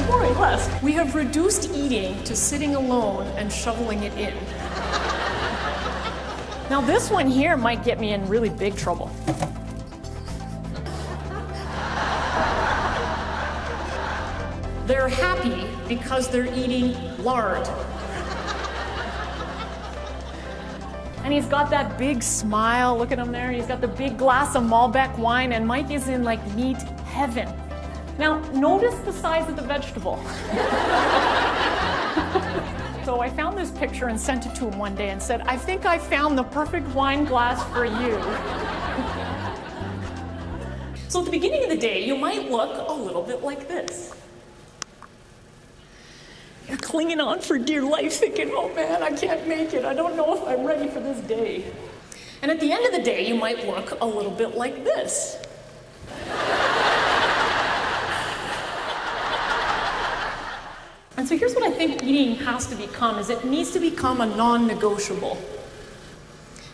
more or less. We have reduced eating to sitting alone and shoveling it in. Now this one here might get me in really big trouble. They're happy because they're eating lard. And he's got that big smile, look at him there, he's got the big glass of Malbec wine, and Mike is in like meat heaven. Now, notice the size of the vegetable. So I found this picture and sent it to him one day and said, I think I found the perfect wine glass for you. So at the beginning of the day, you might look a little bit like this. You're clinging on for dear life, thinking, oh man, I can't make it. I don't know if I'm ready for this day. And at the end of the day, you might look a little bit like this. And so here's what I think eating has to become, is it needs to become a non-negotiable.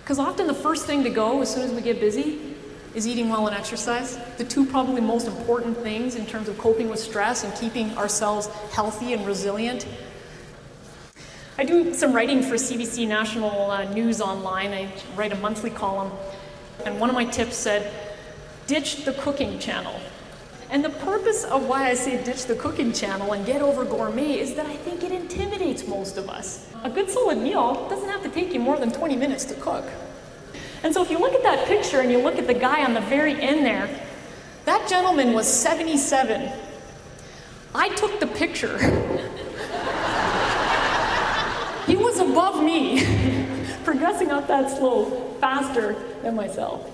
Because often the first thing to go as soon as we get busy is eating well and exercise. The two probably most important things in terms of coping with stress and keeping ourselves healthy and resilient. I do some writing for CBC National News Online. I write a monthly column. And one of my tips said, ditch the cooking channel. And the purpose of why I say ditch the cooking channel and get over gourmet is that I think it intimidates most of us. A good solid meal doesn't have to take you more than 20 minutes to cook. And so if you look at that picture and you look at the guy on the very end there, that gentleman was 77. I took the picture. He was above me, progressing up that slope faster than myself.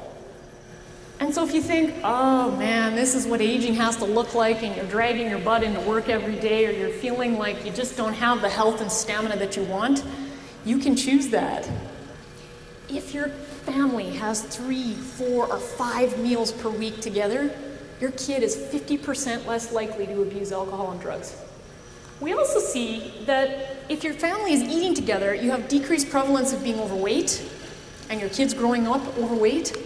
And so if you think, oh man, this is what aging has to look like, and you're dragging your butt into work every day, or you're feeling like you just don't have the health and stamina that you want, you can choose that. If your family has 3, 4, or 5 meals per week together, your kid is 50% less likely to abuse alcohol and drugs. We also see that if your family is eating together, you have decreased prevalence of being overweight, and your kids growing up overweight,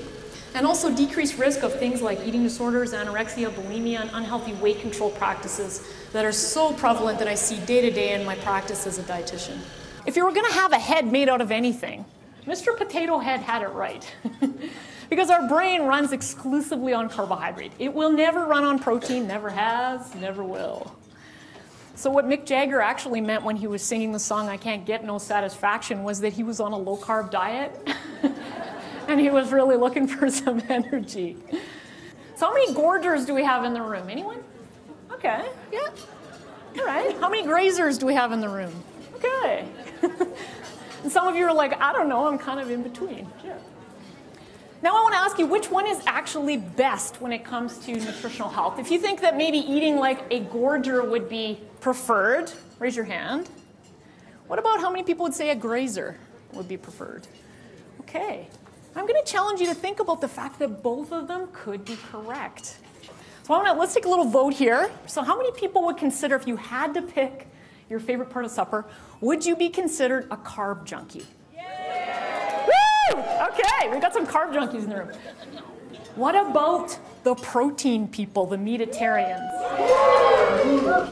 and also decreased risk of things like eating disorders, anorexia, bulimia, and unhealthy weight control practices that are so prevalent that I see day to day in my practice as a dietitian. If you were going to have a head made out of anything, Mr. Potato Head had it right. Because our brain runs exclusively on carbohydrate. It will never run on protein, never has, never will. So what Mick Jagger actually meant when he was singing the song I Can't Get No Satisfaction was that he was on a low-carb diet. And he was really looking for some energy. So how many gorgers do we have in the room? Anyone? Okay, yeah. All right. How many grazers do we have in the room? Okay. And some of you are like, I don't know, I'm kind of in between. Sure. Now I want to ask you, which one is actually best when it comes to nutritional health? If you think that maybe eating like a gorger would be preferred, raise your hand. What about how many people would say a grazer would be preferred? Okay. I'm going to challenge you to think about the fact that both of them could be correct. So let's take a little vote here. So how many people would consider, if you had to pick your favorite part of supper, would you be considered a carb junkie? Yeah. Woo! Okay, we've got some carb junkies in the room. What about the protein people, the meatitarians?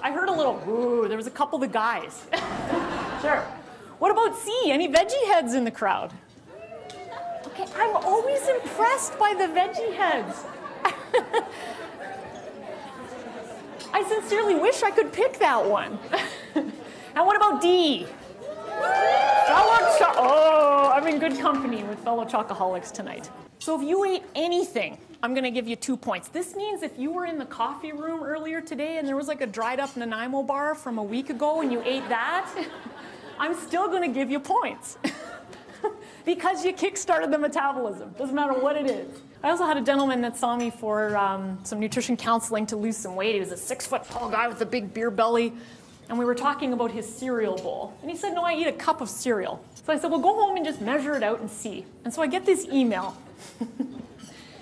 I heard a little woo. There was a couple of the guys. Sure. What about C? Any veggie heads in the crowd? Okay, I'm always impressed by the veggie heads. I sincerely wish I could pick that one. And what about D? I'm in good company with fellow chocoholics tonight. So if you ate anything, I'm going to give you 2 points. This means if you were in the coffee room earlier today and there was like a dried up Nanaimo bar from a week ago and you ate that, I'm still going to give you points. Because you kick-started the metabolism. Doesn't matter what it is. I also had a gentleman that saw me for some nutrition counseling to lose some weight. He was a 6-foot-tall guy with a big beer belly. And we were talking about his cereal bowl. And he said, no, I eat a cup of cereal. So I said, well, go home and just measure it out and see. And so I get this email.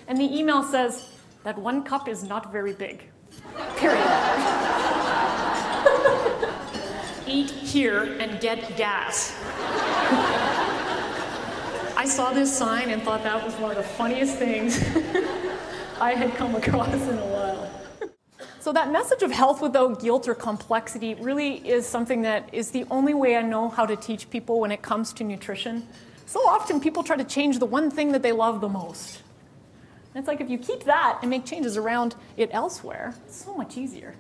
And the email says, that 1 cup is not very big. Period. Eat here and get gas. I saw this sign and thought that was one of the funniest things I had come across in a while. So that message of health without guilt or complexity really is something that is the only way I know how to teach people when it comes to nutrition. So often people try to change the one thing that they love the most. And it's like if you keep that and make changes around it elsewhere, it's so much easier.